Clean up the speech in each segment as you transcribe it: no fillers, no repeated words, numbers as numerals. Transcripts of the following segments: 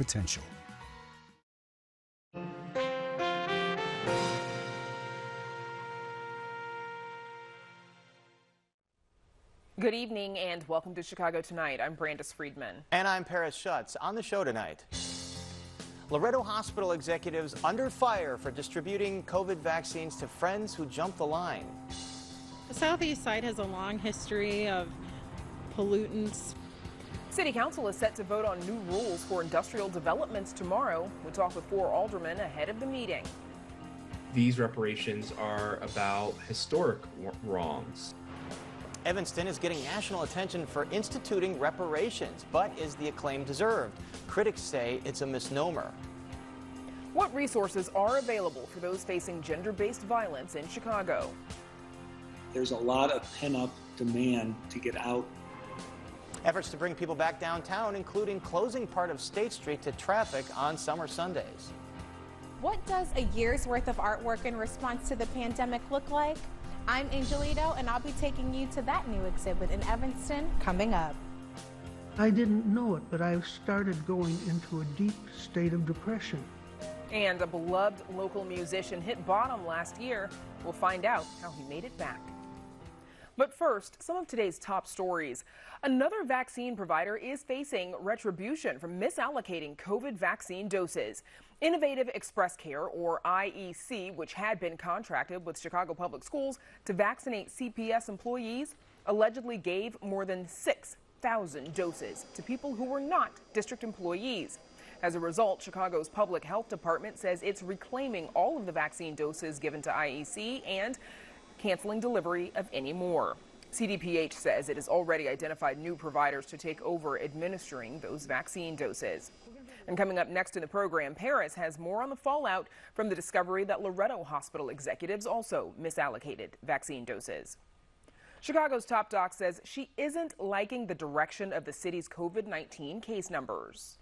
potential. Good evening and welcome to Chicago Tonight. I'm Brandis Friedman. And I'm Paris Schutz. On the show tonight, Loretto Hospital executives under fire for distributing COVID vaccines to friends who jumped the line. The Southeast side has a long history of pollutants. City Council is set to vote on new rules for industrial developments tomorrow. We'll talk with 4 aldermen ahead of the meeting. These reparations are about historic wrongs. Evanston is getting national attention for instituting reparations, but is the acclaim deserved? Critics say it's a misnomer. What resources are available for those facing gender-based violence in Chicago? There's a lot of pent-up demand to get out. Efforts to bring people back downtown, including closing part of State Street to traffic on summer Sundays. What does a year's worth of artwork in response to the pandemic look like? I'm Angelito, and I'll be taking you to that new exhibit in Evanston coming up. I didn't know it, but I started going into a deep state of depression. And a beloved local musician hit bottom last year. We'll find out how he made it back. But first, some of today's top stories. Another vaccine provider is facing retribution for misallocating COVID vaccine doses. Innovative Express Care, or IEC, which had been contracted with Chicago Public Schools to vaccinate CPS employees, allegedly gave more than 6,000 doses to people who were not district employees. As a result, Chicago's Public Health Department says it's reclaiming all of the vaccine doses given to IEC and canceling delivery of any more. CDPH says it has already identified new providers to take over administering those vaccine doses. And coming up next in the program, Paris has more on the fallout from the discovery that Loretto Hospital executives also misallocated vaccine doses. Chicago's top doc says she isn't liking the direction of the city's COVID-19 case numbers.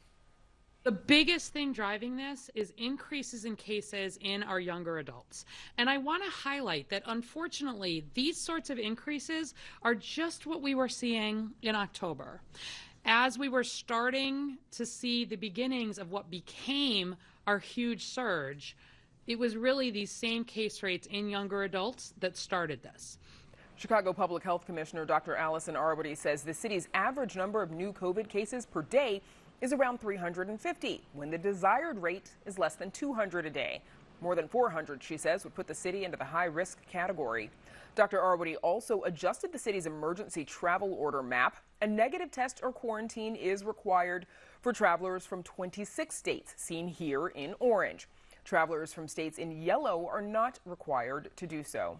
The biggest thing driving this is increases in cases in our younger adults. And I want to highlight that, unfortunately, these sorts of increases are just what we were seeing in October. As we were starting to see the beginnings of what became our huge surge, it was really these same case rates in younger adults that started this. Chicago Public Health Commissioner Dr. Allison Arwady says the city's average number of new COVID cases per day is around 350, when the desired rate is less than 200 a day. More than 400, she says, would put the city into the high-risk category. Dr. Arwady also adjusted the city's emergency travel order map. A negative test or quarantine is required for travelers from 26 states, seen here in orange. Travelers from states in yellow are not required to do so.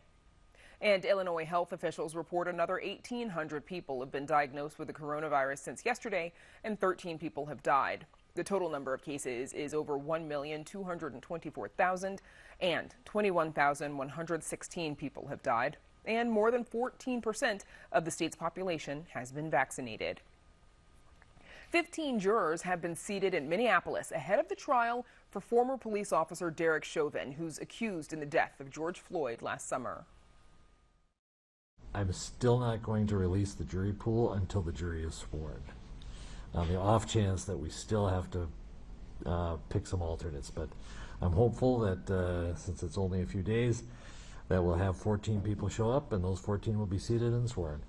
And Illinois health officials report another 1,800 people have been diagnosed with the coronavirus since yesterday, and 13 people have died. The total number of cases is over 1,224,000, and 21,116 people have died, and more than 14% of the state's population has been vaccinated. 15 jurors have been seated in Minneapolis ahead of the trial for former police officer Derek Chauvin, who's accused in the death of George Floyd last summer. I'm still not going to release the jury pool until the jury is sworn. On the off chance that we still have to pick some alternates, but I'm hopeful that since it's only a few days, that we'll have 14 people show up and those 14 will be seated and sworn.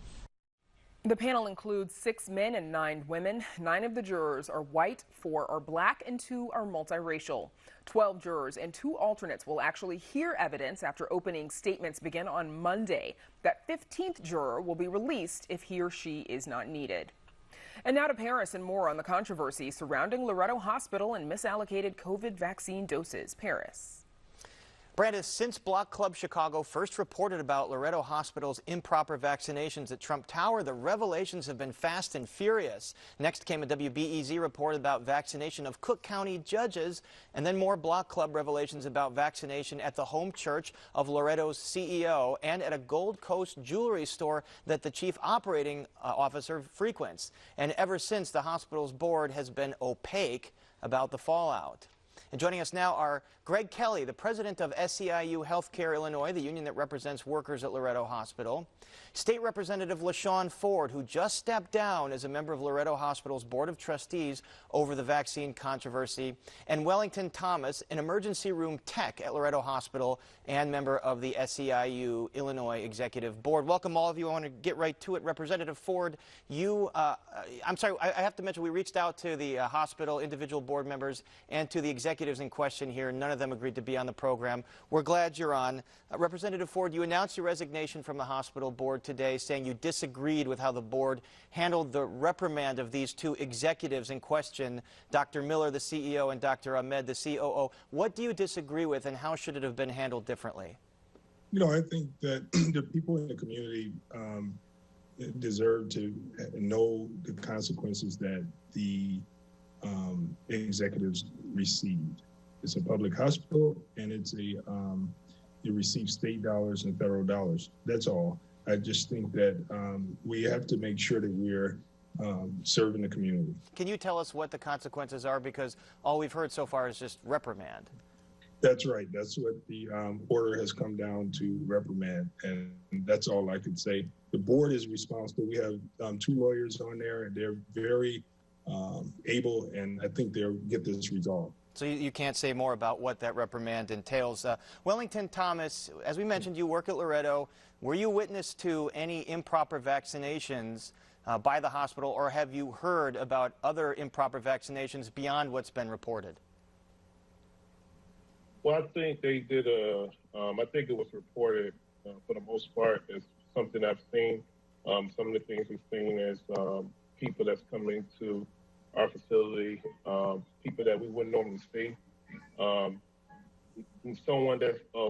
The panel includes 6 men and 9 women. 9 of the jurors are white, 4 are black, and 2 are multiracial. 12 jurors and 2 alternates will actually hear evidence after opening statements begin on Monday. That 15th juror will be released if he or she is not needed. And now to Paris and more on the controversy surrounding Loretto Hospital and misallocated COVID vaccine doses. Paris. Brandis, since Block Club Chicago first reported about Loretto Hospital's improper vaccinations at Trump Tower, the revelations have been fast and furious. Next came a WBEZ report about vaccination of Cook County judges, and then more Block Club revelations about vaccination at the home church of Loretto's CEO and at a Gold Coast jewelry store that the chief operating officer frequents. And ever since, the hospital's board has been opaque about the fallout. And joining us now are Greg Kelly, the president of SEIU Healthcare Illinois, the union that represents workers at Loretto Hospital. State Representative LaShawn Ford, who just stepped down as a member of Loretto Hospital's Board of Trustees over the vaccine controversy. And Wellington Thomas, an emergency room tech at Loretto Hospital and member of the SEIU Illinois Executive Board. Welcome, all of you. I want to get right to it. Representative Ford, I'm sorry, I have to mention we reached out to the hospital, individual board members, and to the executives in question here. None of them agreed to be on the program. We're glad you're on. Representative Ford, you announced your resignation from the hospital board today, saying you disagreed with how the board handled the reprimand of these two executives in question, Dr. Miller, the CEO, and Dr. Ahmed, the COO. What do you disagree with, and how should it have been handled differently? You know, I think that the people in the community deserve to know the consequences that the executives received. It's a public hospital, and it's you receive state dollars and federal dollars. That's all. I just think that we have to make sure that we're serving the community. Can you tell us what the consequences are? Because all we've heard so far is just reprimand. That's right. That's what the order has come down to, reprimand, and that's all I could say. The board is responsible. We have two lawyers on there, and they're very able, and I think they'll get this resolved. So you can't say more about what that reprimand entails. Wellington Thomas, as we mentioned, you work at Loretto. Were you witness to any improper vaccinations by the hospital, or have you heard about other improper vaccinations beyond what's been reported? Well, I think they did I think it was reported for the most part as something I've seen. Some of the things we've seen is people that's coming to our facility, people that we wouldn't normally see,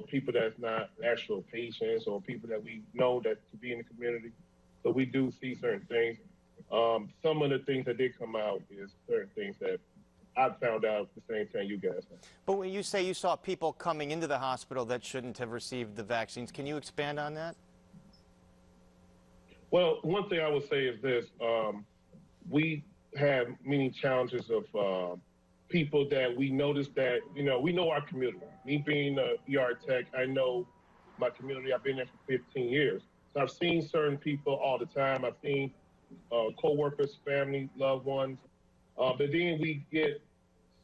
people that's not actual patients or people that we know that to be in the community. So we do see certain things. Some of the things that did come out is certain things that I found out at the same time you guys have. But when you say you saw people coming into the hospital that shouldn't have received the vaccines, can you expand on that? Well, one thing I would say is this. We have many challenges of people that we noticed that, we know our community. Me being an ER tech, I know my community. I've been there for 15 years. So I've seen certain people all the time. I've seen co-workers, family, loved ones. But then we get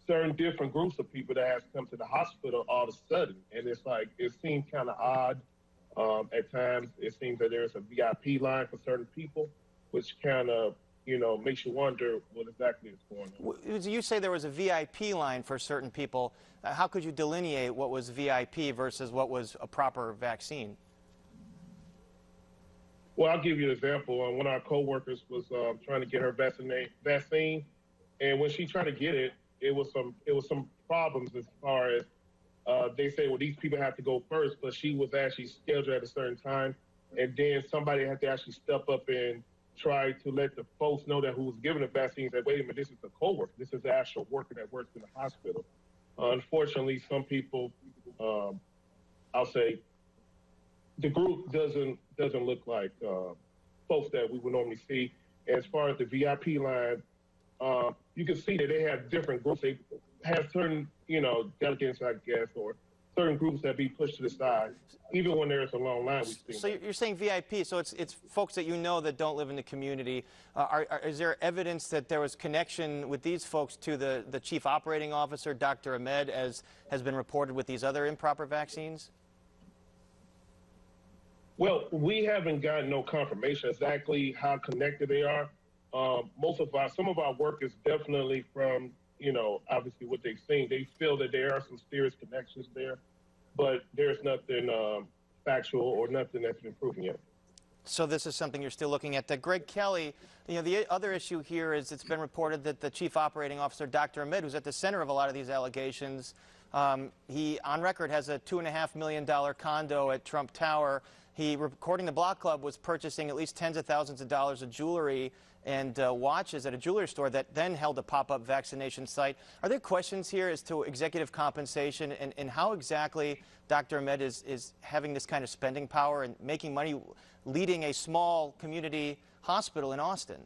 certain different groups of people that have come to the hospital all of a sudden. And it's like, it seems kind of odd. At times, it seems that there's a VIP line for certain people, which kind of, makes you wonder what exactly is going on. You say there was a VIP line for certain people. How could you delineate what was VIP versus what was a proper vaccine? Well, I'll give you an example. One of our coworkers was trying to get her vaccine, and when she tried to get it, it was some problems as far as they say, well, these people have to go first, but she was actually scheduled at a certain time, and then somebody had to actually step up and try to let the folks know that who was giving the vaccine that, wait a minute, this is a coworker. This is the actual worker that works in the hospital. Unfortunately, some people, I'll say, the group doesn't look like folks that we would normally see. As far as the VIP line, you can see that they have different groups. They have certain, delegates, I guess, or certain groups that be pushed to the side. Even when there's a long line, we see. So you're saying VIP, so it's folks that you know that don't live in the community. Is there evidence that there was connection with these folks to the chief operating officer, Dr. Ahmed, as has been reported with these other improper vaccines? Well, we haven't gotten no confirmation exactly how connected they are. Some of our work is definitely from, obviously what they've seen. They feel that there are some serious connections there, but there's nothing factual or nothing that's been proven yet. So this is something you're still looking at. Greg Kelly, the other issue here is it's been reported that the chief operating officer, Dr. Ahmed, who's at the center of a lot of these allegations, he, on record, has a $2.5 million condo at Trump Tower. He, according to Block Club, was purchasing at least tens of thousands of dollars of jewelry and watches at a jewelry store that then held a pop-up vaccination site. Are there questions here as to executive compensation and how exactly Dr. Ahmed is having this kind of spending power and making money leading a small community hospital in Austin?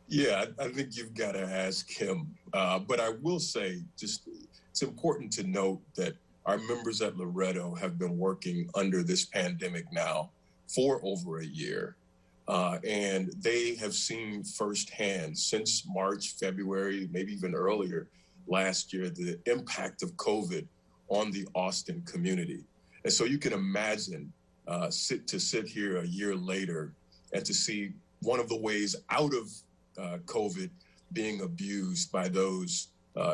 Yeah, I think you've got to ask him. But I will say, just it's important to note that our members at Loretto have been working under this pandemic now for over a year. And they have seen firsthand since March, February, maybe even earlier last year, the impact of COVID on the Austin community. And so you can imagine sit here a year later and to see one of the ways out of COVID being abused by those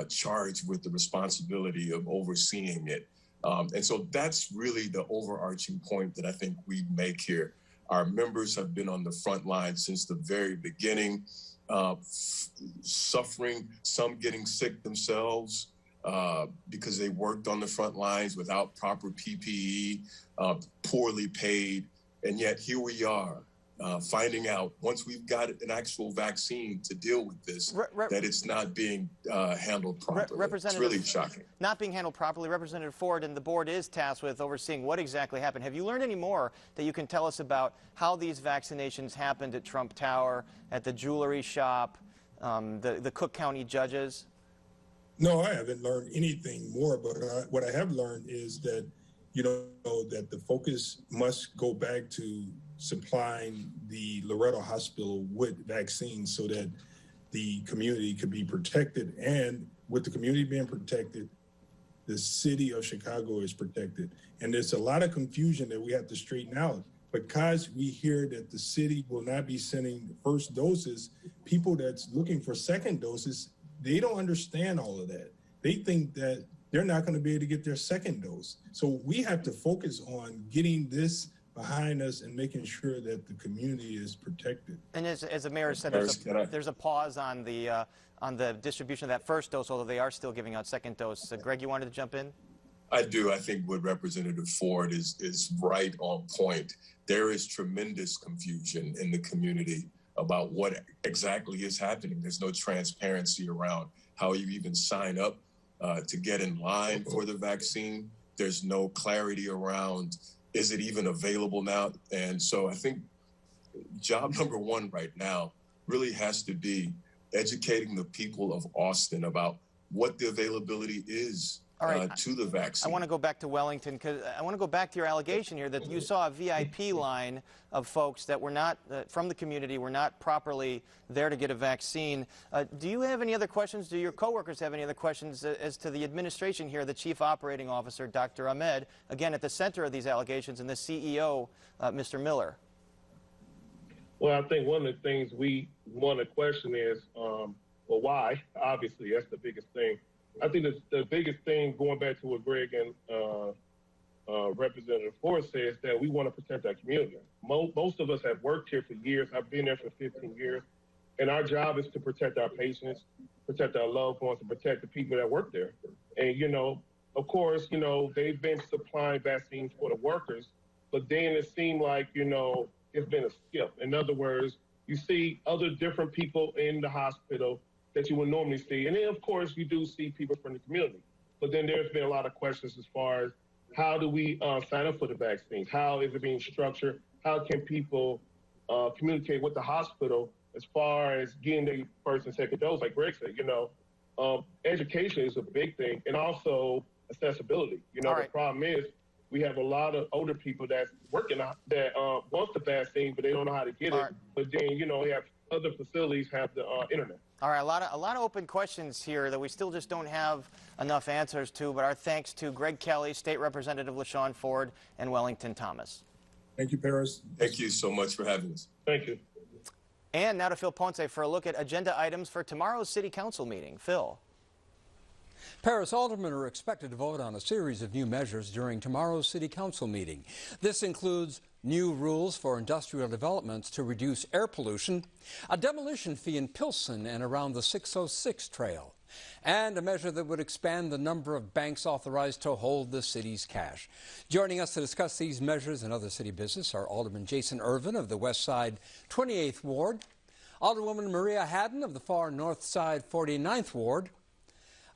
charged with the responsibility of overseeing it. And so that's really the overarching point that I think we make here. Our members have been on the front line since the very beginning, suffering, some getting sick themselves because they worked on the front lines without proper PPE, poorly paid. And yet here we are, finding out once we've got an actual vaccine to deal with this, that it's not being handled properly. It's really shocking. Not being handled properly. Representative Ford and the board is tasked with overseeing what exactly happened. Have you learned any more that you can tell us about how these vaccinations happened at Trump Tower, at the jewelry shop, the Cook County judges? No, I haven't learned anything more, but what I have learned is that, that the focus must go back to supplying the Loretto Hospital with vaccines so that the community could be protected. And with the community being protected, the city of Chicago is protected. And there's a lot of confusion that we have to straighten out because we hear that the city will not be sending first doses. People that's looking for second doses, they don't understand all of that. They think that they're not going to be able to get their second dose. So we have to focus on getting this behind us and making sure that the community is protected. And as the mayor said, there's a pause on the distribution of that first dose, although they are still giving out second dose. Greg, you wanted to jump in? I do. I think what Representative Ford is right on point. There is tremendous confusion in the community about what exactly is happening. There's no transparency around how you even sign up to get in line for the vaccine. There's no clarity around, is it even available now? And so I think job number one right now really has to be educating the people of Austin about what the availability is to the vaccine. I want to go back to Wellington because I want to go back to your allegation here that you saw a VIP line of folks that were not from the community, were not properly there to get a vaccine. Do you have any other questions? Do your coworkers have any other questions as to the administration here, the Chief Operating Officer, Dr. Ahmed, again at the center of these allegations, and the CEO, Mr. Miller? Well, I think one of the things we want to question is, well, why? Obviously, that's the biggest thing. I think the biggest thing, going back to what Greg and Representative Ford says, that we want to protect our community. Most of us have worked here for years. I've been there for 15 years. And our job is to protect our patients, protect our loved ones, and protect the people that work there. And, of course, they've been supplying vaccines for the workers, but then it seemed like, it's been a skip. In other words, you see other different people in the hospital that you would normally see. And then, of course, you do see people from the community. But then there's been a lot of questions as far as how do we sign up for the vaccines? How is it being structured? How can people communicate with the hospital as far as getting their first and second dose? Like Greg said, education is a big thing, and also accessibility. The problem is we have a lot of older people that's working that want the vaccine, but they don't know how to get it. But then, we have other facilities have the internet. All right, a lot of open questions here that we still just don't have enough answers to, but our thanks to Greg Kelly, State Representative LaShawn Ford, and Wellington Thomas. Thank you, Paris. Thank you so much for having us. Thank you. And now to Phil Ponce for a look at agenda items for tomorrow's City Council meeting. Phil. Paris aldermen are expected to vote on a series of new measures during tomorrow's City Council meeting. This includes new rules for industrial developments to reduce air pollution, a demolition fee in Pilsen and around the 606 trail, and a measure that would expand the number of banks authorized to hold the city's cash. Joining us to discuss these measures and other city business are Alderman Jason Irvin of the West Side 28th Ward, Alderwoman Maria Haddon of the far North Side 49th Ward,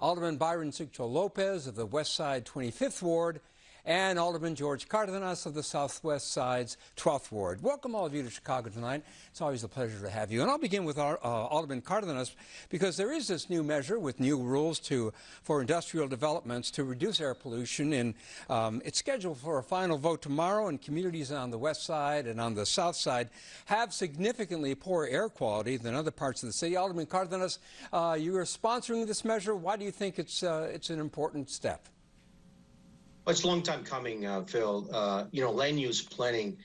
Alderman Byron Sigcho Lopez of the West Side 25th Ward, and Alderman George Cardenas of the Southwest Side's 12th Ward. Welcome all of you to Chicago tonight. It's always a pleasure to have you. And I'll begin with our, Alderman Cardenas, because there is this new measure with new rules for industrial developments to reduce air pollution. And it's scheduled for a final vote tomorrow, and communities on the west side and on the south side have significantly poorer air quality than other parts of the city. Alderman Cardenas, you are sponsoring this measure. Why do you think it's an important step? Well, it's a long time coming, Phil. Land use planning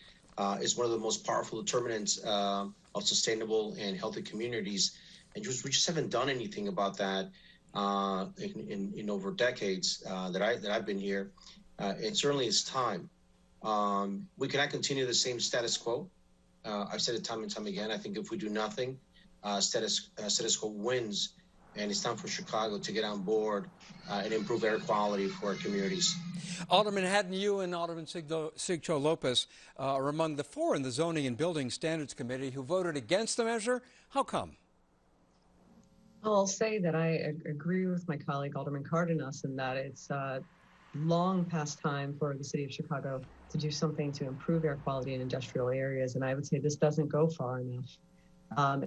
is one of the most powerful determinants of sustainable and healthy communities, and we just haven't done anything about that in over decades that I've been here. It certainly is time. We cannot continue the same status quo. I've said it time and time again. I think if we do nothing, status quo wins, and it's time for Chicago to get on board and improve air quality for our communities. Alderman Haddon, you and Alderman Sigcho Lopez are among the 4 in the Zoning and Building Standards Committee who voted against the measure. How come? I'll say that I agree with my colleague Alderman Cardenas in that it's long past time for the city of Chicago to do something to improve air quality in industrial areas, and I would say this doesn't go far enough.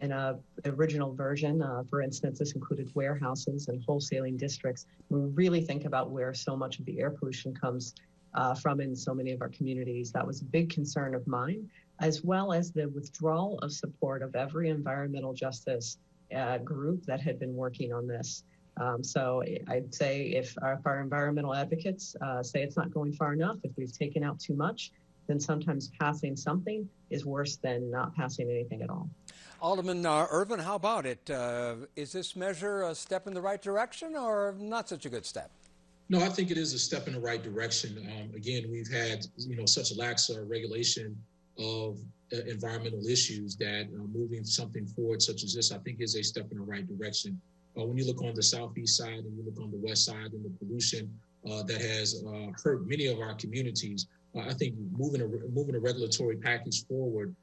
In an original version, for instance, this included warehouses and wholesaling districts. We really think about where so much of the air pollution comes from in so many of our communities. That was a big concern of mine, as well as the withdrawal of support of every environmental justice group that had been working on this. So I'd say if our environmental advocates say it's not going far enough, if we've taken out too much, then sometimes passing something is worse than not passing anything at all. Alderman Irvin, how about it? Is this measure a step in the right direction or not such a good step? No, I think it is a step in the right direction. Again, we've had such a lax regulation of environmental issues that moving something forward such as this, I think, is a step in the right direction. When you look on the southeast side and you look on the west side and the pollution that has hurt many of our communities, I think moving a regulatory package forward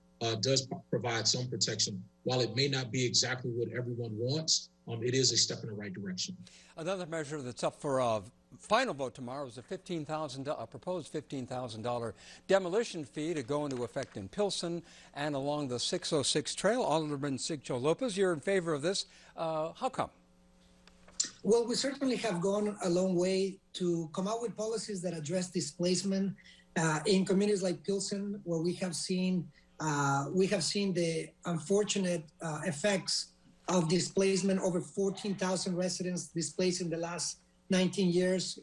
does provide some protection. While it may not be exactly what everyone wants, it is a step in the right direction. Another measure that's up for a final vote tomorrow is a proposed $15,000 demolition fee to go into effect in Pilsen and along the 606 trail. Alderman Sigcho Lopez, you're in favor of this. How come? Well, we certainly have gone a long way to come out with policies that address displacement in communities like Pilsen, where we have seen the unfortunate effects of displacement. Over 14,000 residents displaced in the last 19 years.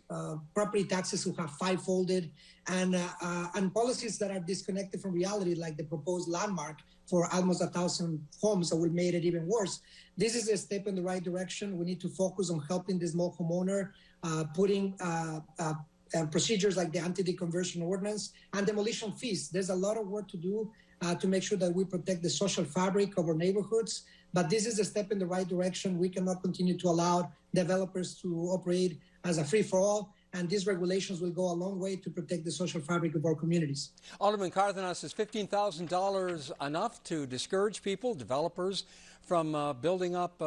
Property taxes who have five-folded, and policies that are disconnected from reality, like the proposed landmark for almost 1,000 homes that will make it even worse. This is a step in the right direction. We need to focus on helping the small homeowner, putting procedures like the anti-deconversion ordinance and demolition fees. There's a lot of work to do to make sure that we protect the social fabric of our neighborhoods. But this is a step in the right direction. We cannot continue to allow developers to operate as a free-for-all, and these regulations will go a long way to protect the social fabric of our communities. Alderman Cardenas, is $15,000 enough to discourage people, developers, from building up,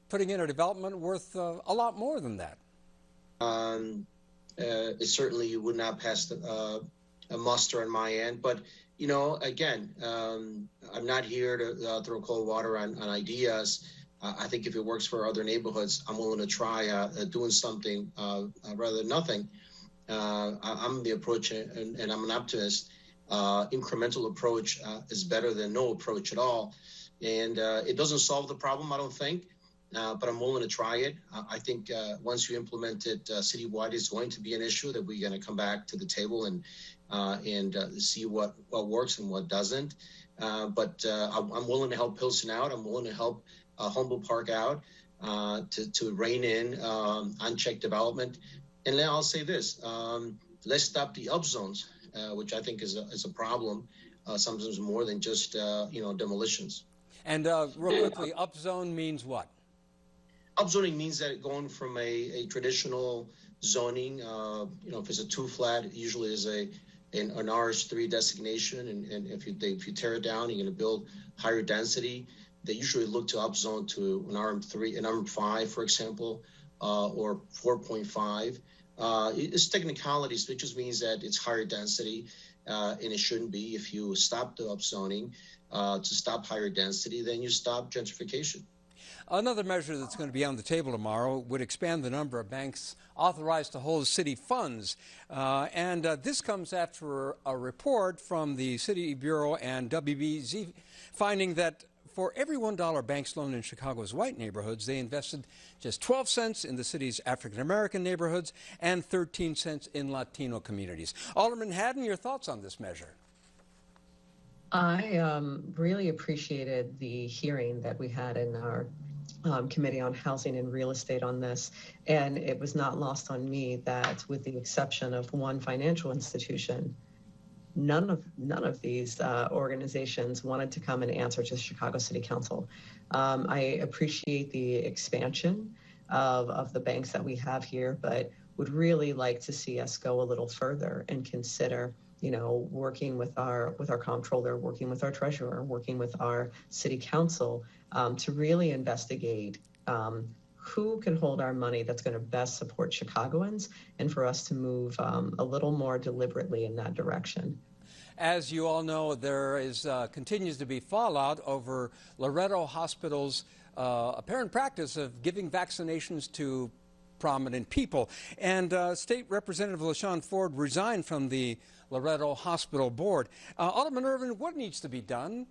putting in a development worth a lot more than that? It certainly would not pass a muster on my end, but again, I'm not here to throw cold water on ideas. I think if it works for other neighborhoods, I'm willing to try doing something rather than nothing. I'm the approach, and I'm an optimist. Incremental approach is better than no approach at all. And it doesn't solve the problem, I don't think, but I'm willing to try it. I think once you implement it citywide, it's going to be an issue that we're going to come back to the table and see what works and what doesn't. But I'm willing to help Pilsen out. I'm willing to help Humboldt Park out to rein in unchecked development. And then I'll say this, let's stop the up zones, which I think is a problem, sometimes more than just, demolitions. And real quickly, up zone means what? Upzoning means that going from a traditional zoning, if it's a 2-flat, usually is an RH3 designation, and if you tear it down, you're going to build higher density. They usually look to upzone to an RM3, an RM5, for example, or 4.5. It's technicalities, which just means that it's higher density, and it shouldn't be. If you stop the upzoning to stop higher density, then you stop gentrification. Another measure that's going to be on the table tomorrow would expand the number of banks authorized to hold city funds. This comes after a report from the City Bureau and WBZ finding that for every $1 banks loaned in Chicago's white neighborhoods, they invested just 12 cents in the city's African-American neighborhoods and 13 cents in Latino communities. Alderman Haddon, your thoughts on this measure? I really appreciated the hearing that we had in our Committee on Housing and Real Estate on this, and it was not lost on me that, with the exception of one financial institution, none of these organizations wanted to come and answer to the Chicago City Council. I appreciate the expansion of the banks that we have here, but would really like to see us go a little further and consider, working with our comptroller, working with our treasurer, working with our city council to really investigate who can hold our money that's going to best support Chicagoans, and for us to move a little more deliberately in that direction. As you all know, there continues to be fallout over Loretto Hospital's apparent practice of giving vaccinations to prominent people. And State Representative LaShawn Ford resigned from the Loretto Hospital board. Alderman Irvin, what needs to be done?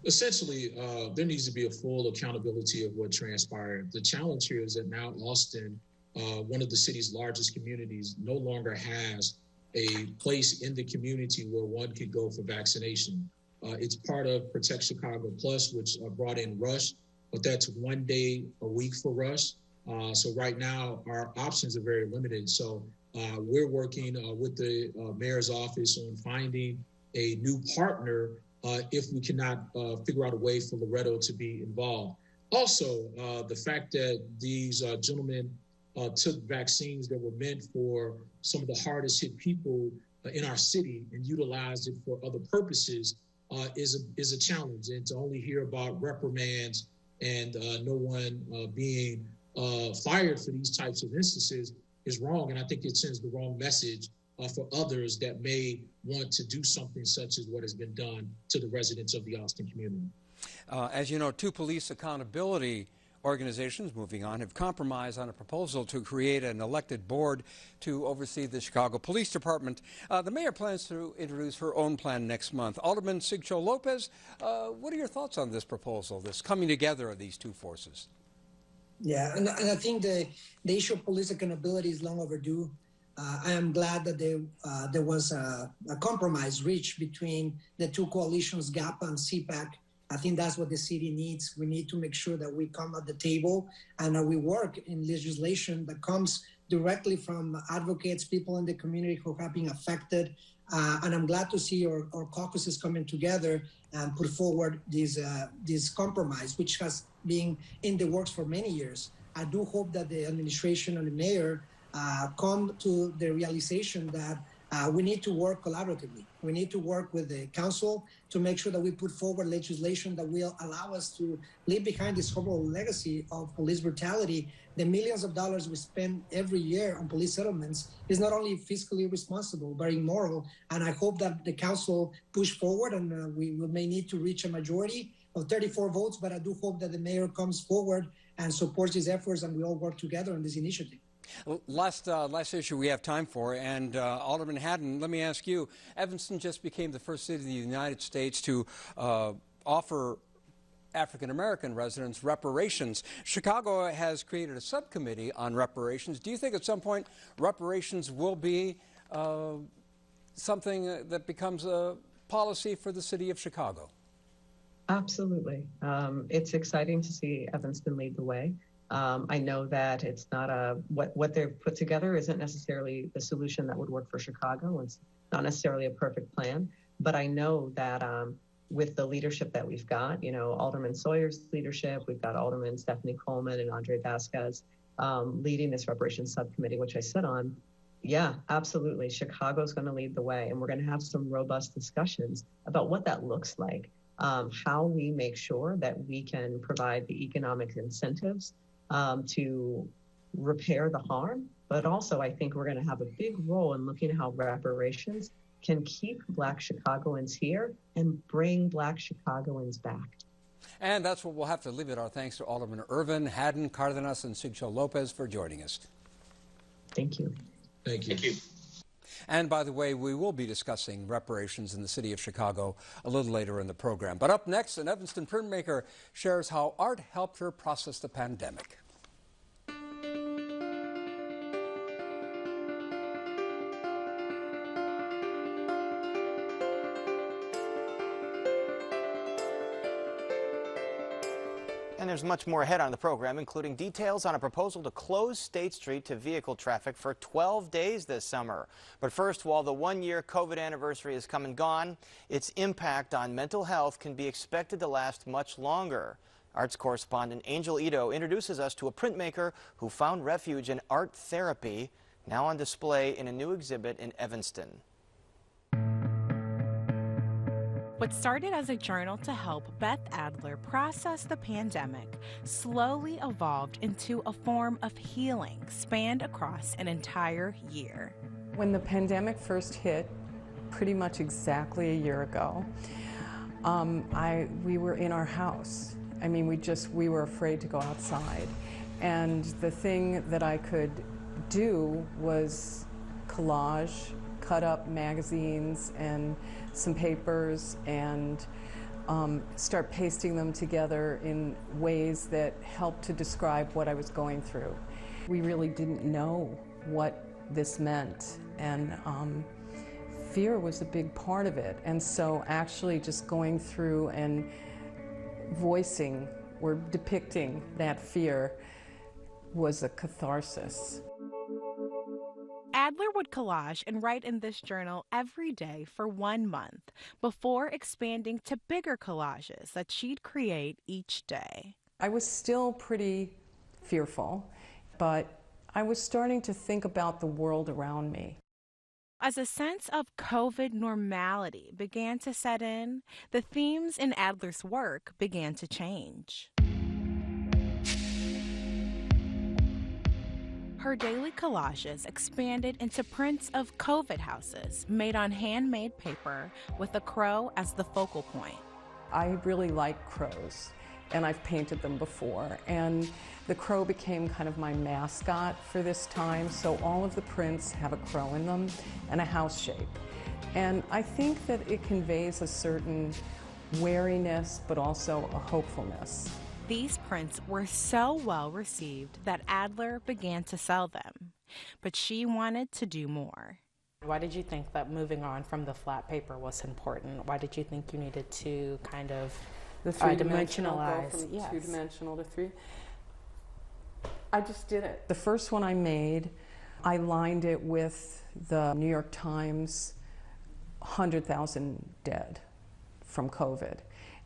Essentially, there needs to be a full accountability of what transpired. The challenge here is that now Austin, one of the city's largest communities, no longer has a place in the community where one could go for vaccination. It's part of Protect Chicago Plus, which brought in Rush, but that's 1 day a week for Rush. So right now, our options are very limited. So we're working with the mayor's office on finding a new partner if we cannot figure out a way for Loretto to be involved. Also, the fact that these gentlemen took vaccines that were meant for some of the hardest hit people in our city and utilized it for other purposes is a challenge. And to only hear about reprimands and no one being fired for these types of instances is wrong. And I think it sends the wrong message for others that may want to do something such as what has been done to the residents of the Austin community. As you know, two police accountability organizations, moving on, have compromised on a proposal to create an elected board to oversee the Chicago Police Department. The mayor plans to introduce her own plan next month. Alderman Sigcho Lopez, what are your thoughts on this proposal, this coming together of these two forces? Yeah, and I think the issue of police accountability is long overdue. I am glad that there was a compromise reached between the two coalitions, GAPA and CPAC. I think that's what the city needs. We need to make sure that we come at the table and we work in legislation that comes directly from advocates, people in the community who have been affected. And I'm glad to see our caucuses coming together and put forward this compromise, which has been in the works for many years. I do hope that the administration and the mayor come to the realization that we need to work collaboratively. We need to work with the council to make sure that we put forward legislation that will allow us to leave behind this horrible legacy of police brutality. The millions of dollars we spend every year on police settlements is not only fiscally responsible, but immoral. And I hope that the council push forward, and we may need to reach a majority of 34 votes, but I do hope that the mayor comes forward and supports these efforts, and we all work together on this initiative. Last issue we have time for, and Alderman Haddon, let me ask you, Evanston just became the first city in the United States to offer African-American residents reparations. Chicago has created a subcommittee on reparations. Do you think at some point reparations will be something that becomes a policy for the city of Chicago? Absolutely. It's exciting to see Evanston lead the way. I know that it's not what they've put together isn't necessarily the solution that would work for Chicago. It's not necessarily a perfect plan, but I know that with the leadership that we've got, Alderman Sawyer's leadership, we've got Alderman Stephanie Coleman and Andre Vasquez leading this reparations subcommittee, which I sit on. Yeah, absolutely. Chicago's going to lead the way, and we're going to have some robust discussions about what that looks like, how we make sure that we can provide the economic incentives to repair the harm, but also I think we're going to have a big role in looking at how reparations can keep Black Chicagoans here and bring Black Chicagoans back. And that's what we'll have to leave it. Our thanks to Alderman Irvin, Haddon, Cardenas, and Sigcho Lopez for joining us. Thank you. Thank you. Thank you. And by the way, we will be discussing reparations in the city of Chicago a little later in the program. But up next, an Evanston printmaker shares how art helped her process the pandemic. And there's much more ahead on the program, including details on a proposal to close State Street to vehicle traffic for 12 days this summer. But first, while the one-year COVID anniversary has come and gone, its impact on mental health can be expected to last much longer. Arts correspondent Angel Ito introduces us to a printmaker who found refuge in art therapy, now on display in a new exhibit in Evanston. What started as a journal to help Beth Adler process the pandemic slowly evolved into a form of healing spanned across an entire year. When the pandemic first hit, pretty much exactly a year ago, we were in our house. I mean, we were afraid to go outside. And the thing that I could do was collage, cut up magazines and some papers and start pasting them together in ways that helped to describe what I was going through. We really didn't know what this meant, and fear was a big part of it. And so actually just going through and voicing or depicting that fear was a catharsis. Adler would collage and write in this journal every day for 1 month before expanding to bigger collages that she'd create each day. I was still pretty fearful, but I was starting to think about the world around me. As a sense of COVID normality began to set in, the themes in Adler's work began to change. Her daily collages expanded into prints of COVID houses made on handmade paper with a crow as the focal point. I really like crows, and I've painted them before, and the crow became kind of my mascot for this time, so all of the prints have a crow in them and a house shape. And I think that it conveys a certain wariness, but also a hopefulness. These prints were so well received that Adler began to sell them, but she wanted to do more. Why did you think that moving on from the flat paper was important? Why did you think you needed to kind of the three-dimensional, dimensionalize? go from Yes. two-dimensional to three? I just did it. The first one I made, I lined it with the New York Times 100,000 dead from COVID.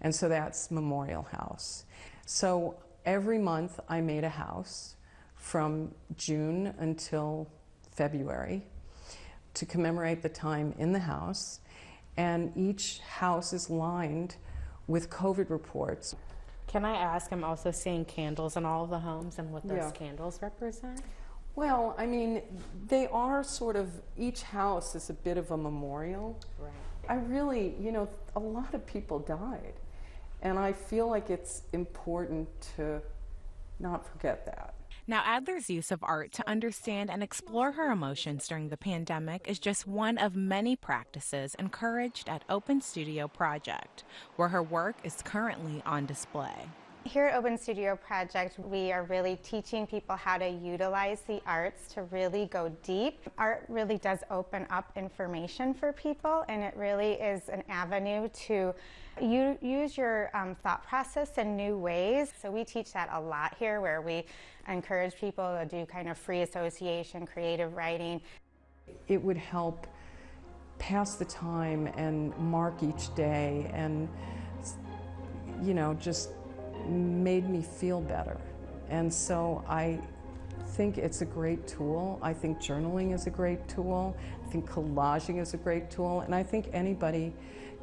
And so that's Memorial House. So every month I made a house from June until February to commemorate the time in the house. And each house is lined with COVID reports. Can I ask, I'm also seeing candles in all of the homes and what those Yeah. candles represent? Well, I mean, they are sort of, each house is a bit of a memorial. Right. I really, a lot of people died. And I feel like it's important to not forget that. Now, Adler's use of art to understand and explore her emotions during the pandemic is just one of many practices encouraged at Open Studio Project, where her work is currently on display. Here at Open Studio Project, we are really teaching people how to utilize the arts to really go deep. Art really does open up information for people, and it really is an avenue to use your thought process in new ways. So we teach that a lot here, where we encourage people to do kind of free association, creative writing. It would help pass the time and mark each day and, just made me feel better. And so I think it's a great tool. I think journaling is a great tool. I think collaging is a great tool. And I think anybody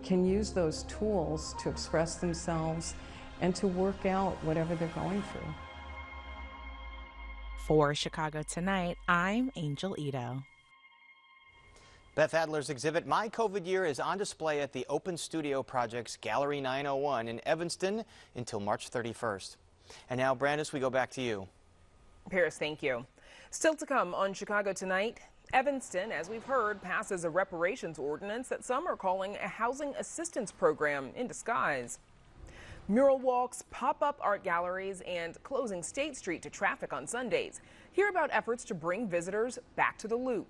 can use those tools to express themselves and to work out whatever they're going through. For Chicago Tonight, I'm Angel Ito. Beth Adler's exhibit, My COVID Year, is on display at the Open Studio Project's Gallery 901 in Evanston until March 31st. And now, Brandis, we go back to you. Paris, thank you. Still to come on Chicago Tonight, Evanston, as we've heard, passes a reparations ordinance that some are calling a housing assistance program in disguise. Mural walks, pop-up art galleries, and closing State Street to traffic on Sundays. Hear about efforts to bring visitors back to the Loop.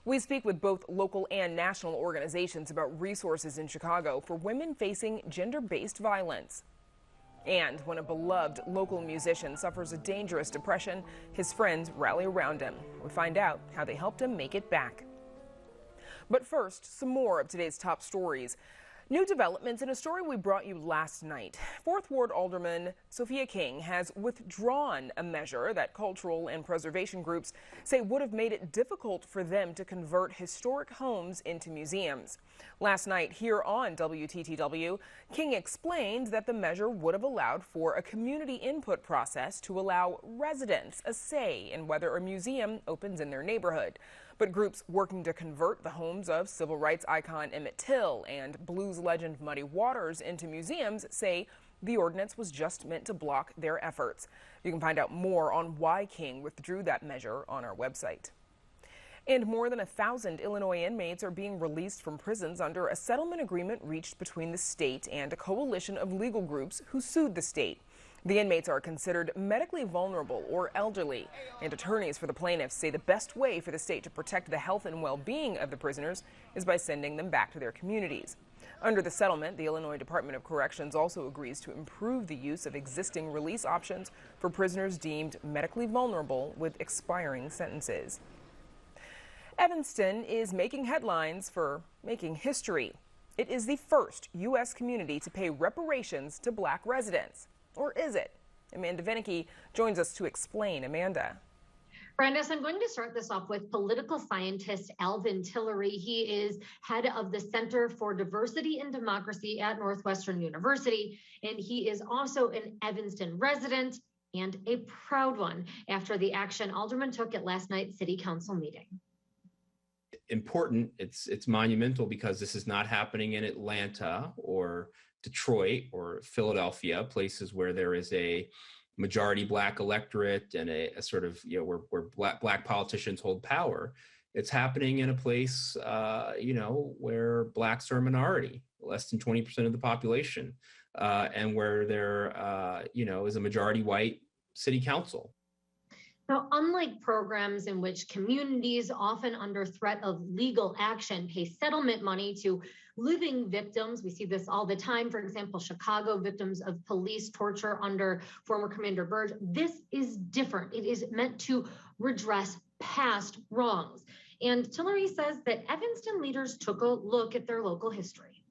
We speak with both local and national organizations about resources in Chicago for women facing gender-based violence. And when a beloved local musician suffers a dangerous depression, his friends rally around him. We find out how they helped him make it back. But first, some more of today's top stories. New developments in a story we brought you last night. 4th Ward Alderman Sophia King has withdrawn a measure that cultural and preservation groups say would have made it difficult for them to convert historic homes into museums. Last night here on WTTW, King explained that the measure would have allowed for a community input process to allow residents a say in whether a museum opens in their neighborhood. But groups working to convert the homes of civil rights icon Emmett Till and blues legend Muddy Waters into museums say the ordinance was just meant to block their efforts. You can find out more on why King withdrew that measure on our website. And more than 1,000 Illinois inmates are being released from prisons under a settlement agreement reached between the state and a coalition of legal groups who sued the state. The inmates are considered medically vulnerable or elderly, and attorneys for the plaintiffs say the best way for the state to protect the health and well-being of the prisoners is by sending them back to their communities. Under the settlement, the Illinois Department of Corrections also agrees to improve the use of existing release options for prisoners deemed medically vulnerable with expiring sentences. Evanston is making headlines for making history. It is the first U.S. community to pay reparations to black residents. Or is it? Amanda Vinicky joins us to explain. Amanda. Brandis, I'm going to start this off with political scientist Alvin Tillery. He is head of the Center for Diversity and Democracy at Northwestern University, and he is also an Evanston resident and a proud one after the action aldermen took at last night's city council meeting. Important, it's monumental because this is not happening in Atlanta or Detroit or Philadelphia, places where there is a majority black electorate and a sort of, where black politicians hold power. It's happening in a place, where blacks are a minority, less than 20% of the population, and where there, is a majority white city council. Now, unlike programs in which communities, often under threat of legal action, pay settlement money to living victims, we see this all the time. For example, Chicago victims of police torture under former Commander Burge. This is different. It is meant to redress past wrongs. And Tillery says that Evanston leaders took a look at their local history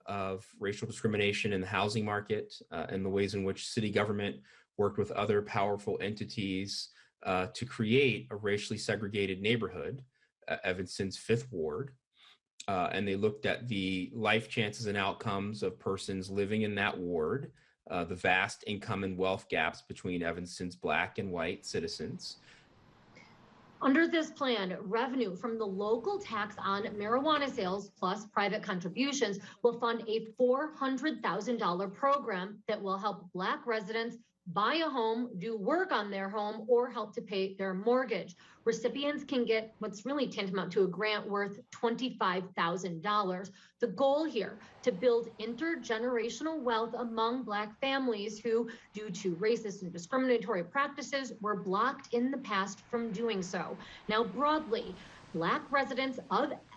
of racial discrimination in the housing market and the ways in which city government worked with other powerful entities to create a racially segregated neighborhood, Evanston's 5th Ward. And they looked at the life chances and outcomes of persons living in that ward, the vast income and wealth gaps between Evanston's black and white citizens. Under this plan, revenue from the local tax on marijuana sales plus private contributions will fund a $400,000 program that will help black residents buy a home, do work on their home, or help to pay their mortgage. Recipients can get what's really tantamount to a grant worth $25,000. The goal here, to build intergenerational wealth among black families who, due to racist and discriminatory practices, were blocked in the past from doing so. Now, broadly, black residents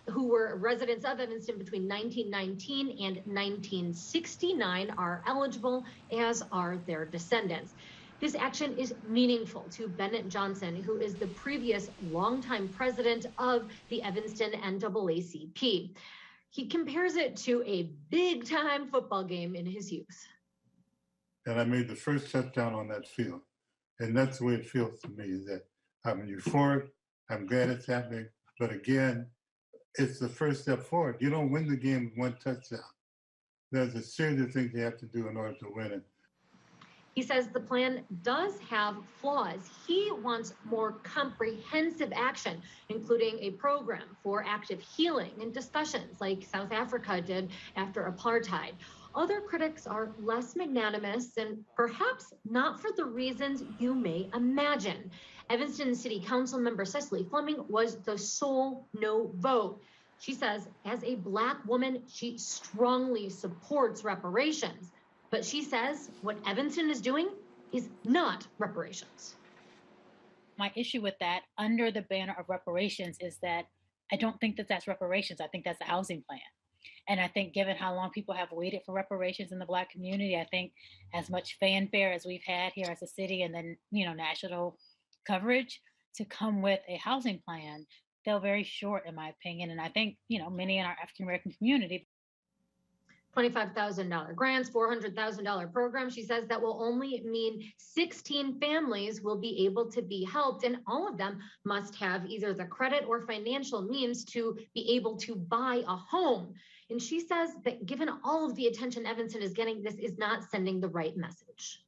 who were residents of Evanston between 1919 and 1969 are eligible, as are their descendants. This action is meaningful to Bennett Johnson, who is the previous longtime president of the Evanston NAACP. He compares it to a big-time football game in his youth. And I made the first touchdown on that field. And that's the way it feels to me, is that I'm euphoric, I'm glad it's happening, but again, it's the first step forward. You don't win the game with one touchdown. There's a series of things you have to do in order to win it. He says the plan does have flaws. He wants more comprehensive action, including a program for active healing and discussions like South Africa did after apartheid. Other critics are less magnanimous and perhaps not for the reasons you may imagine. Evanston City Council member Cecily Fleming was the sole no vote. She says, as a Black woman, she strongly supports reparations. But she says what Evanston is doing is not reparations. My issue with that, under the banner of reparations, is that I don't think that that's reparations. I think that's a housing plan. And I think given how long people have waited for reparations in the Black community, I think as much fanfare as we've had here as a city and then, national coverage to come with a housing plan, fell very short, in my opinion. And I think, many in our African-American community. $25,000 grants, $400,000 program. She says that will only mean 16 families will be able to be helped, and all of them must have either the credit or financial means to be able to buy a home. And she says that given all of the attention Evanston is getting, this is not sending the right message.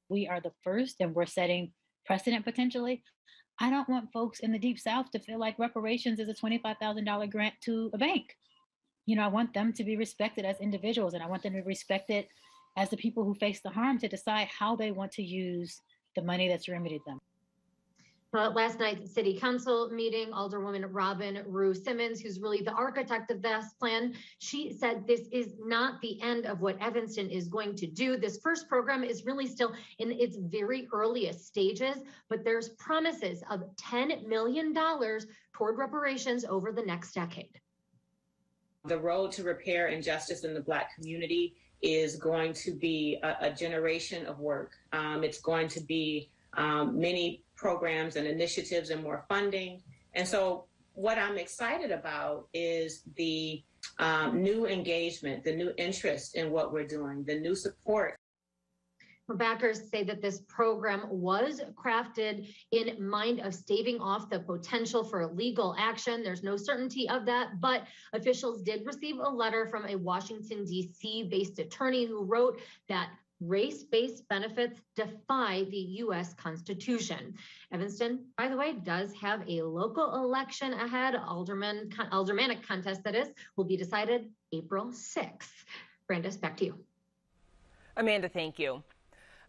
We are the first, and we're setting precedent potentially. I don't want folks in the Deep South to feel like reparations is a $25,000 grant to a bank. I want them to be respected as individuals, and I want them to be respected as the people who face the harm to decide how they want to use the money that's remedied them. Last night's city council meeting, Alderwoman Robin Rue Simmons, who's really the architect of this plan, she said this is not the end of what Evanston is going to do. This first program is really still in its very earliest stages, but there's promises of $10 million toward reparations over the next decade. The road to repair and justice in the Black community is going to be a generation of work. It's going to be many programs and initiatives and more funding. And so what I'm excited about is the new engagement, the new interest in what we're doing, the new support. Backers say that this program was crafted in mind of staving off the potential for legal action. There's no certainty of that, but officials did receive a letter from a Washington, D.C. based attorney who wrote that race-based benefits defy the U.S. Constitution. Evanston, by the way, does have a local election ahead. Aldermanic contest, that is, will be decided April 6th. Brandis, back to you. Amanda, thank you.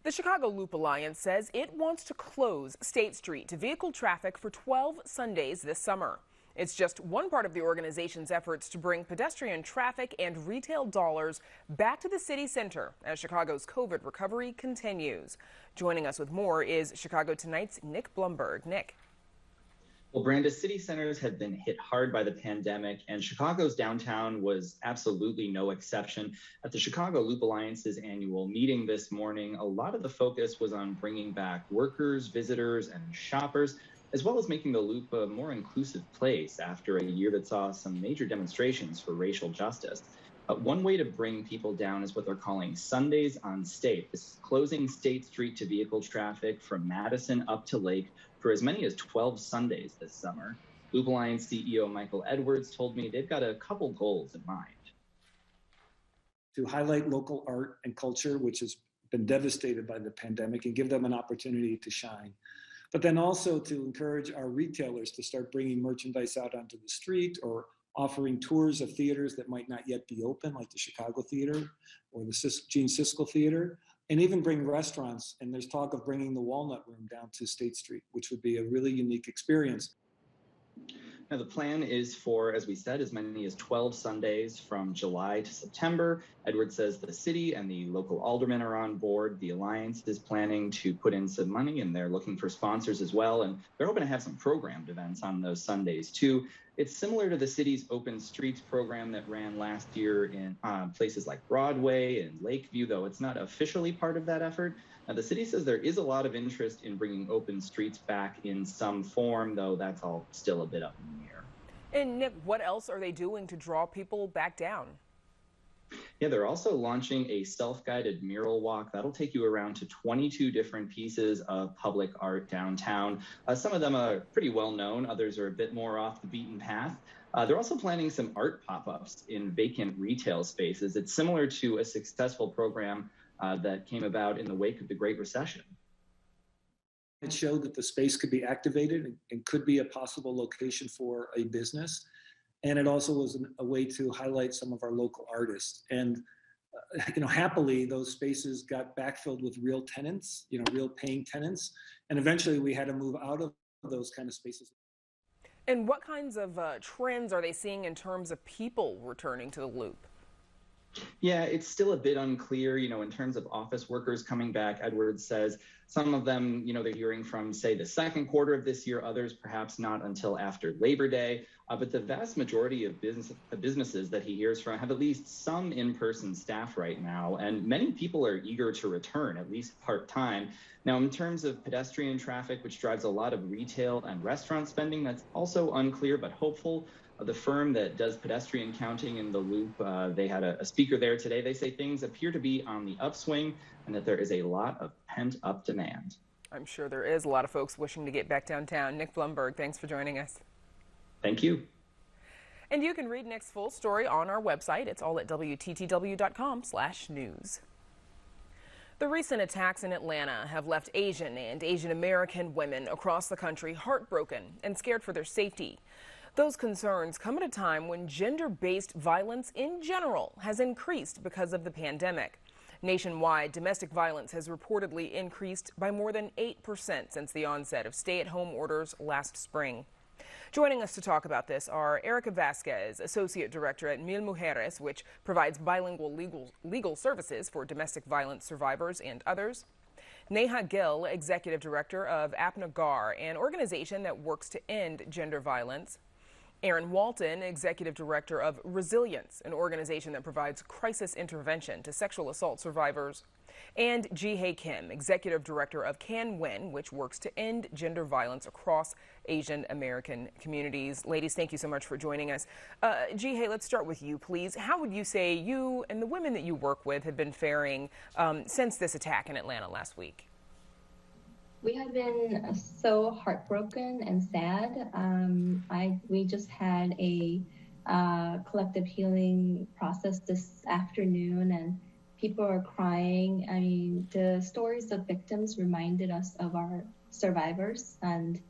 The Chicago Loop Alliance says it wants to close State Street to vehicle traffic for 12 Sundays this summer. It's just one part of the organization's efforts to bring pedestrian traffic and retail dollars back to the city center as Chicago's COVID recovery continues. Joining us with more is Chicago Tonight's Nick Blumberg. Nick. Well, Brandis, city centers have been hit hard by the pandemic, and Chicago's downtown was absolutely no exception. At the Chicago Loop Alliance's annual meeting this morning, a lot of the focus was on bringing back workers, visitors, and shoppers, as well as making the Loop a more inclusive place after a year that saw some major demonstrations for racial justice. One way to bring people down is what they're calling Sundays on State. This is closing State Street to vehicle traffic from Madison up to Lake for as many as 12 Sundays this summer. Loop Alliance CEO Michael Edwards told me they've got a couple goals in mind. To highlight local art and culture, which has been devastated by the pandemic, and give them an opportunity to shine. But then also to encourage our retailers to start bringing merchandise out onto the street or offering tours of theaters that might not yet be open, like the Chicago Theater or the Gene Siskel Theater, and even bring restaurants. And there's talk of bringing the Walnut Room down to State Street, which would be a really unique experience. Now, the plan is for, as we said, as many as 12 Sundays from July to September. Edwards says the city and the local aldermen are on board. The Alliance is planning to put in some money, and they're looking for sponsors as well. And they're hoping to have some programmed events on those Sundays, too. It's similar to the city's Open Streets program that ran last year in places like Broadway and Lakeview, though it's not officially part of that effort. Now, the city says there is a lot of interest in bringing open streets back in some form, though that's all still a bit up in the air. And Nick, what else are they doing to draw people back down? Yeah, they're also launching a self-guided mural walk. That'll take you around to 22 different pieces of public art downtown. Some of them are pretty well known. Others are a bit more off the beaten path. They're also planning some art pop-ups in vacant retail spaces. It's similar to a successful program that came about in the wake of the Great Recession. It showed that the space could be activated and could be a possible location for a business. And it also was a way to highlight some of our local artists. And happily, those spaces got backfilled with real tenants, real paying tenants. And eventually we had to move out of those kind of spaces. And what kinds of trends are they seeing in terms of people returning to the Loop? Yeah, it's still a bit unclear, in terms of office workers coming back. Edwards says some of them, they're hearing from, say, the second quarter of this year, others perhaps not until after Labor Day. But the vast majority of businesses that he hears from have at least some in-person staff right now, and many people are eager to return, at least part-time. Now, in terms of pedestrian traffic, which drives a lot of retail and restaurant spending, that's also unclear but hopeful. The firm that does pedestrian counting in the Loop, they had a speaker there today. They say things appear to be on the upswing and that there is a lot of pent-up demand. I'm sure there is a lot of folks wishing to get back downtown. Nick Blumberg, thanks for joining us. Thank you. And you can read Nick's full story on our website. It's all at WTTW.com/news. The recent attacks in Atlanta have left Asian and Asian American women across the country heartbroken and scared for their safety. Those concerns come at a time when gender-based violence in general has increased because of the pandemic. Nationwide, domestic violence has reportedly increased by more than 8% since the onset of stay-at-home orders last spring. Joining us to talk about this are Erica Vasquez, Associate Director at Mil Mujeres, which provides bilingual legal services for domestic violence survivors and others. Neha Gill, Executive Director of APNAGAR, an organization that works to end gender violence. Aaron Walton, Executive Director of Resilience, an organization that provides crisis intervention to sexual assault survivors. And Ji-Hae Kim, Executive Director of Can Win, which works to end gender violence across Asian American communities. Ladies, thank you so much for joining us. Ji-Hae, let's start with you, please. How would you say you and the women that you work with have been faring since this attack in Atlanta last week? We have been so heartbroken and sad. We just had a collective healing process this afternoon, and people are crying. I mean, the stories of victims reminded us of our survivors, and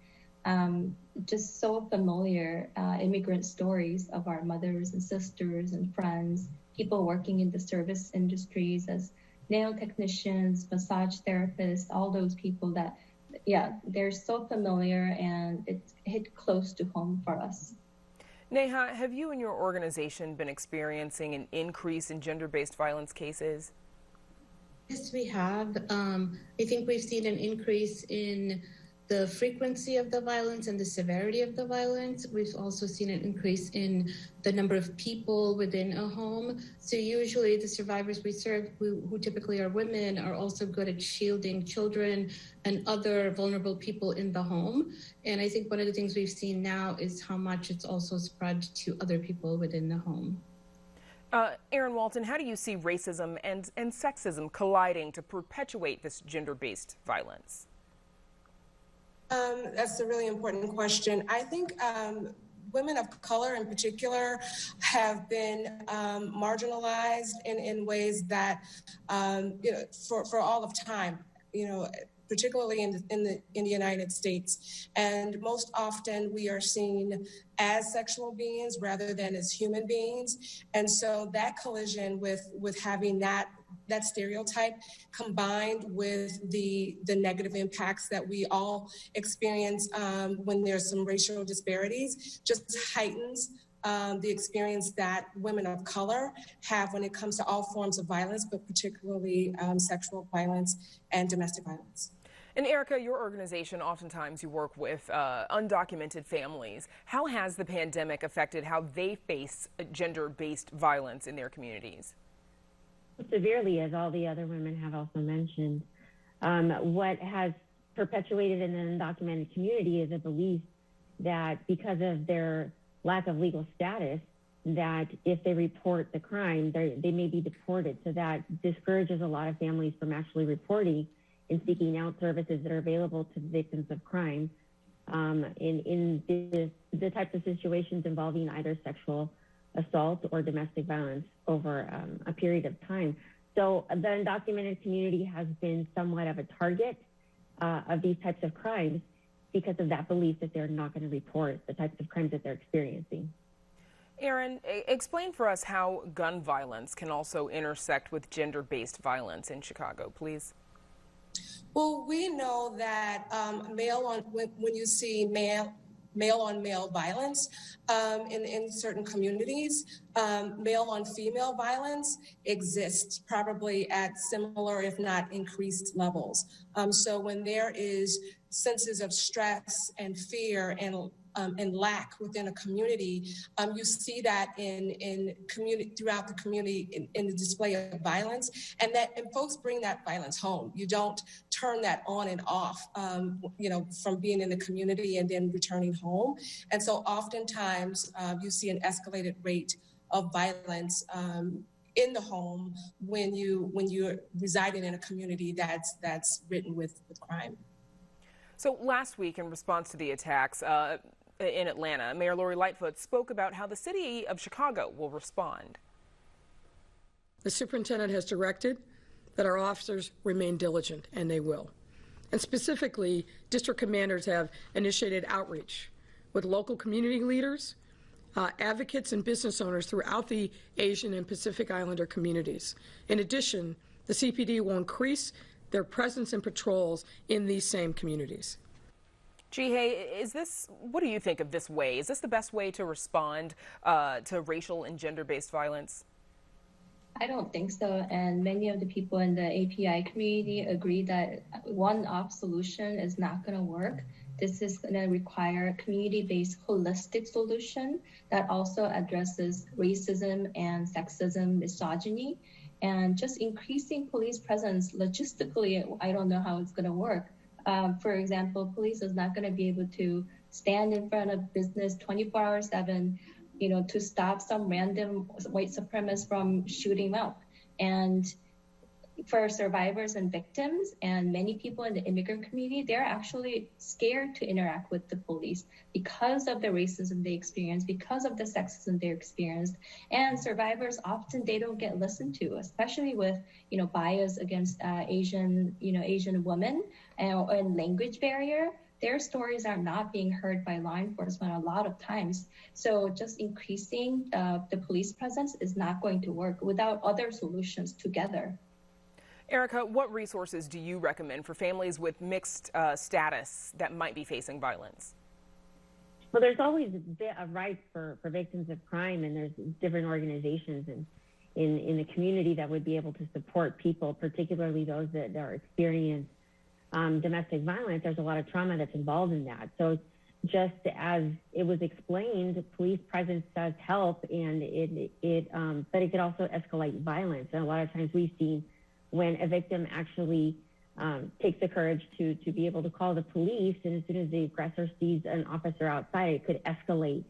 just so familiar immigrant stories of our mothers and sisters and friends, people working in the service industries as nail technicians, massage therapists, all those people that, yeah, they're so familiar, and it hit close to home for us. Neha, have you and your organization been experiencing an increase in gender-based violence cases? Yes, we have. I think we've seen an increase in the frequency of the violence and the severity of the violence. We've also seen an increase in the number of people within a home. So usually the survivors we serve, who typically are women, are also good at shielding children and other vulnerable people in the home. And I think one of the things we've seen now is how much it's also spread to other people within the home. Aaron Walton, how do you see racism and sexism colliding to perpetuate this gender-based violence? That's a really important question. I think women of color in particular have been marginalized in ways that, for all of time, particularly in the United States. And most often we are seen as sexual beings rather than as human beings. And so that collision with having that stereotype combined with the negative impacts that we all experience when there's some racial disparities just heightens the experience that women of color have when it comes to all forms of violence, but particularly sexual violence and domestic violence. And Erica, your organization, oftentimes you work with undocumented families. How has the pandemic affected how they face gender-based violence in their communities? Severely, as all the other women have also mentioned. What has perpetuated in the undocumented community is a belief that because of their lack of legal status, that if they report the crime, they may be deported. So that discourages a lot of families from actually reporting and seeking out services that are available to victims of crime in the types of situations involving either sexual assault or domestic violence over a period of time. So the undocumented community has been somewhat of a target of these types of crimes because of that belief that they're not going to report the types of crimes that they're experiencing. Erin, explain for us how gun violence can also intersect with gender-based violence in Chicago, please. Well, we know that when you see male-on-male violence in certain communities, male-on-female violence exists probably at similar, if not increased levels. So when there is senses of stress and fear and lack within a community, you see that in community throughout the community in the display of violence, and folks bring that violence home. You don't turn that on and off, from being in the community and then returning home. And so oftentimes you see an escalated rate of violence in the home when you're residing in a community that's ridden with crime. So last week, in response to the attacks in Atlanta, Mayor Lori Lightfoot spoke about how the city of Chicago will respond. The superintendent has directed that our officers remain diligent, and they will. And specifically, district commanders have initiated outreach with local community leaders, advocates, and business owners throughout the Asian and Pacific Islander communities. In addition, the CPD will increase their presence and patrols in these same communities. Jihei, what do you think of this way? Is this the best way to respond to racial and gender-based violence? I don't think so. And many of the people in the API community agree that one-off solution is not going to work. This is going to require a community-based holistic solution that also addresses racism and sexism, misogyny, and just increasing police presence logistically. I don't know how it's going to work. For example, police is not going to be able to stand in front of business 24/7, to stop some random white supremacists from shooting up. And for survivors and victims and many people in the immigrant community, they're actually scared to interact with the police because of the racism they experience, because of the sexism they experienced. And survivors often, they don't get listened to, especially with, bias against Asian women and language barrier. Their stories are not being heard by law enforcement a lot of times. So just increasing the police presence is not going to work without other solutions together. Erica, what resources do you recommend for families with mixed status that might be facing violence? Well, there's always a right for victims of crime, and there's different organizations in the community that would be able to support people, particularly those that are experiencing domestic violence. There's a lot of trauma that's involved in that. So just as it was explained, police presence does help, and but it could also escalate violence. And a lot of times we've seen when a victim actually takes the courage to be able to call the police, and as soon as the aggressor sees an officer outside, it could escalate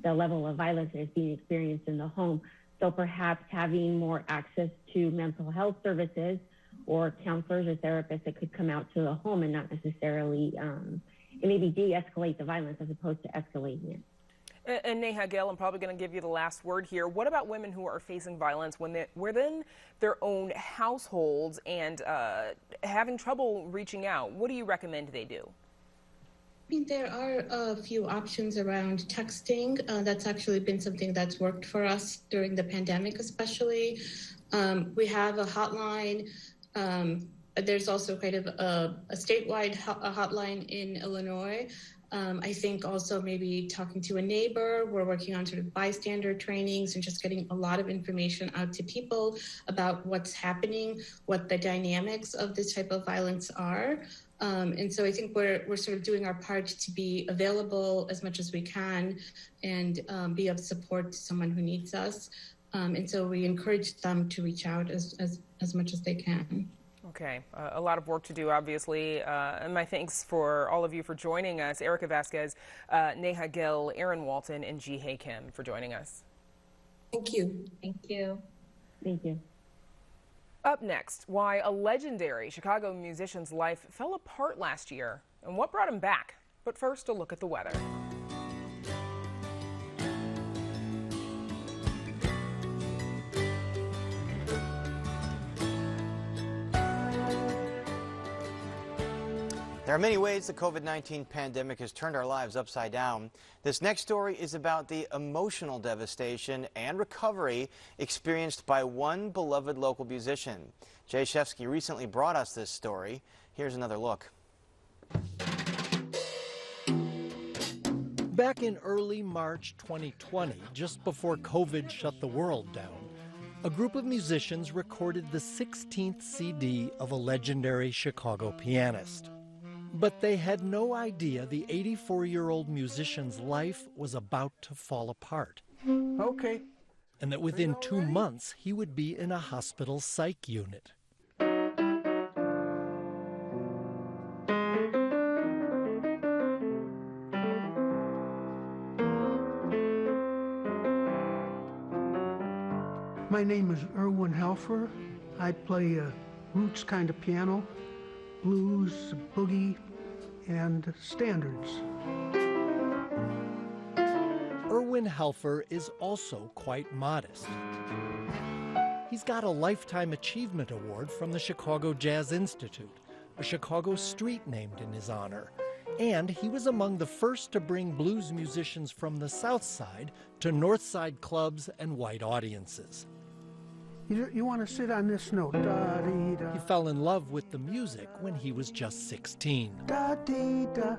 the level of violence that is being experienced in the home. So perhaps having more access to mental health services or counselors or therapists that could come out to the home and not necessarily, and maybe de-escalate the violence as opposed to escalating it. And Neha Gill, I'm probably going to give you the last word here. What about women who are facing violence when they're within their own households and having trouble reaching out? What do you recommend they do? I mean, there are a few options around texting. That's actually been something that's worked for us during the pandemic, especially. We have a hotline. There's also kind of a statewide hotline in Illinois. I think also maybe talking to a neighbor. We're working on sort of bystander trainings and just getting a lot of information out to people about what's happening, what the dynamics of this type of violence are. And so I think we're sort of doing our part to be available as much as we can and be of support to someone who needs us. And so we encourage them to reach out as much as they can. Okay, a lot of work to do, obviously. And my thanks for all of you for joining us. Erica Vasquez, Neha Gill, Aaron Walton, and Jihei Kim for joining us. Thank you. Thank you. Thank you. Up next, why a legendary Chicago musician's life fell apart last year and what brought him back. But first, a look at the weather. There are many ways the COVID-19 pandemic has turned our lives upside down. This next story is about the emotional devastation and recovery experienced by one beloved local musician. Jay Shefsky recently brought us this story. Here's another look. Back in early March 2020, just before COVID shut the world down, a group of musicians recorded the 16th CD of a legendary Chicago pianist. But they had no idea the 84-year-old musician's life was about to fall apart. Okay. And that within 2 months, he would be in a hospital psych unit. My name is Erwin Helfer. I play roots kind of piano, blues, boogie, and standards. Erwin Helfer is also quite modest. He's got a Lifetime Achievement Award from the Chicago Jazz Institute, a Chicago street named in his honor. And he was among the first to bring blues musicians from the South Side to North Side clubs and white audiences. You want to sit on this note. Da, dee, da. He fell in love with the music when he was just 16. Da, dee, da.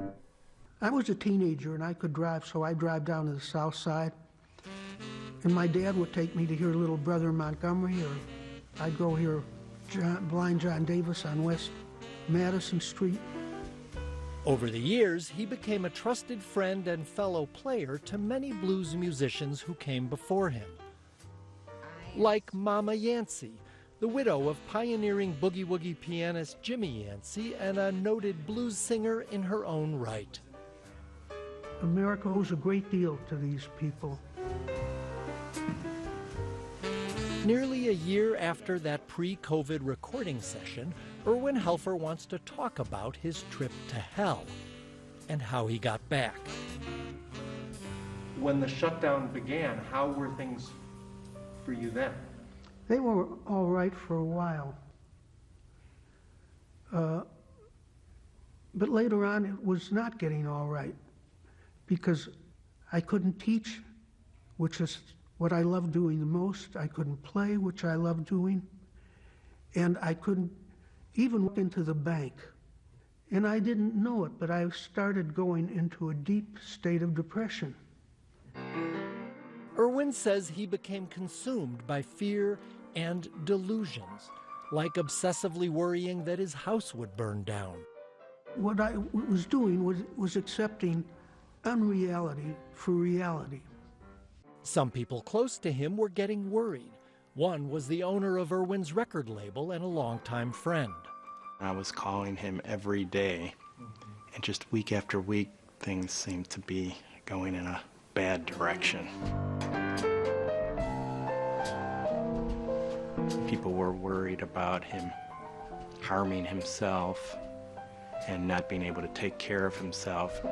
I was a teenager and I could drive, so I drive down to the South Side. And my dad would take me to hear Little Brother Montgomery, or I'd go hear Blind John Davis on West Madison Street. Over the years, he became a trusted friend and fellow player to many blues musicians who came before him. Like Mama Yancey, the widow of pioneering boogie-woogie pianist Jimmy Yancey and a noted blues singer in her own right. America owes a great deal to these people. Nearly a year after that pre-COVID recording session, Erwin Helfer wants to talk about his trip to hell and how he got back. When the shutdown began, how were things for you then? They were all right for a while. But later on, it was not getting all right because I couldn't teach, which is what I love doing the most. I couldn't play, which I love doing. And I couldn't even look into the bank. And I didn't know it, but I started going into a deep state of depression. Erwin says he became consumed by fear and delusions, like obsessively worrying that his house would burn down. What I was doing was accepting unreality for reality. Some people close to him were getting worried. One was the owner of Erwin's record label and a longtime friend. I was calling him every day, and just week after week, things seemed to be going in a bad direction. People were worried about him harming himself and not being able to take care of himself.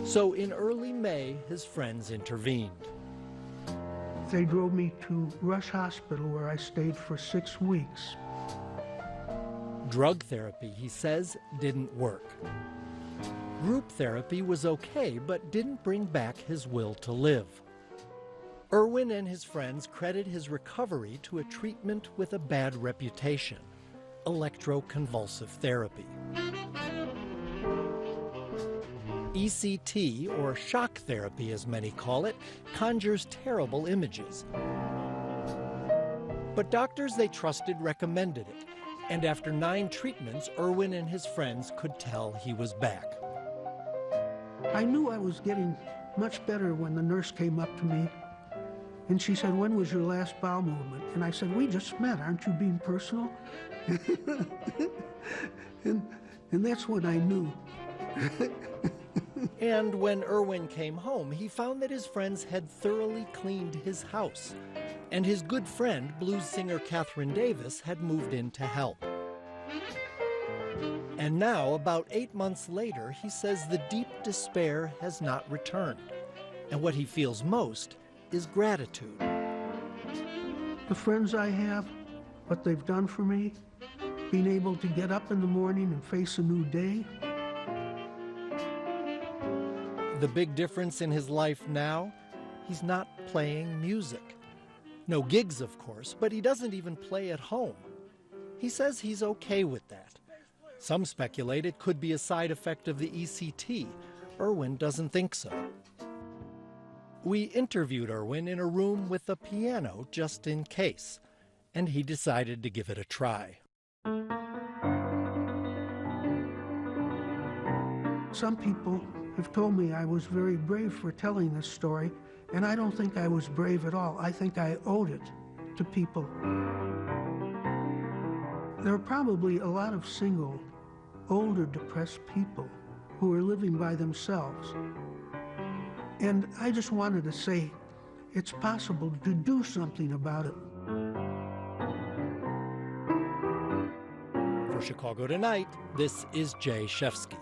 So in early May, his friends intervened. They drove me to Rush Hospital, where I stayed for 6 weeks. Drug therapy, he says, didn't work. Group therapy was okay, but didn't bring back his will to live. Erwin and his friends credit his recovery to a treatment with a bad reputation: electroconvulsive therapy. ECT, or shock therapy as many call it, conjures terrible images. But doctors they trusted recommended it, and after 9 treatments, Erwin and his friends could tell he was back. I knew I was getting much better when the nurse came up to me and she said, "When was your last bowel movement?" And I said, "We just met, aren't you being personal?" and that's when I knew. And when Erwin came home, he found that his friends had thoroughly cleaned his house, and his good friend, blues singer Catherine Davis, had moved in to help. And now, about 8 months later, he says the deep despair has not returned, and what he feels most is gratitude. The friends I have, what they've done for me, being able to get up in the morning and face a new day. The big difference in his life now, he's not playing music. No gigs, of course, but he doesn't even play at home. He says he's okay with that. Some speculate it could be a side effect of the ECT. Irwin doesn't think so. We interviewed Irwin in a room with a piano just in case, and he decided to give it a try. Some people have told me I was very brave for telling this story, and I don't think I was brave at all. I think I owed it to people. There are probably a lot of single, older, depressed people who are living by themselves. And I just wanted to say it's possible to do something about it. For Chicago Tonight, this is Jay Shefsky.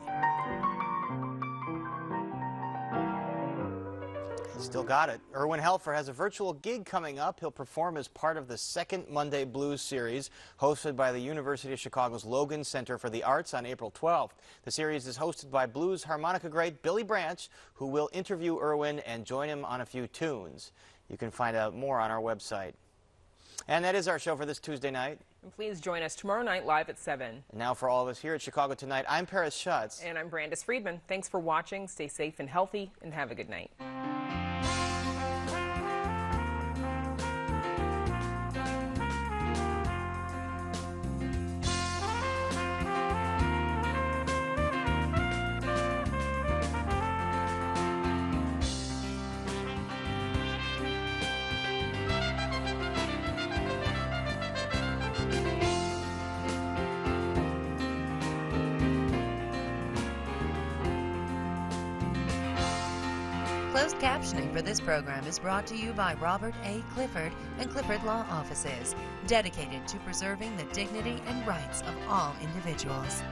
Still got it. Irwin Helfer has a virtual gig coming up. He'll perform as part of the second Monday Blues series hosted by the University of Chicago's Logan Center for the Arts on April 12th. The series is hosted by blues harmonica great Billy Branch, who will interview Irwin and join him on a few tunes. You can find out more on our website. And that is our show for this Tuesday night. And please join us tomorrow night live at 7. And now for all of us here at Chicago Tonight, I'm Paris Schutz. And I'm Brandis Friedman. Thanks for watching. Stay safe and healthy, and have a good night. Closed captioning for this program is brought to you by Robert A. Clifford and Clifford Law Offices, dedicated to preserving the dignity and rights of all individuals.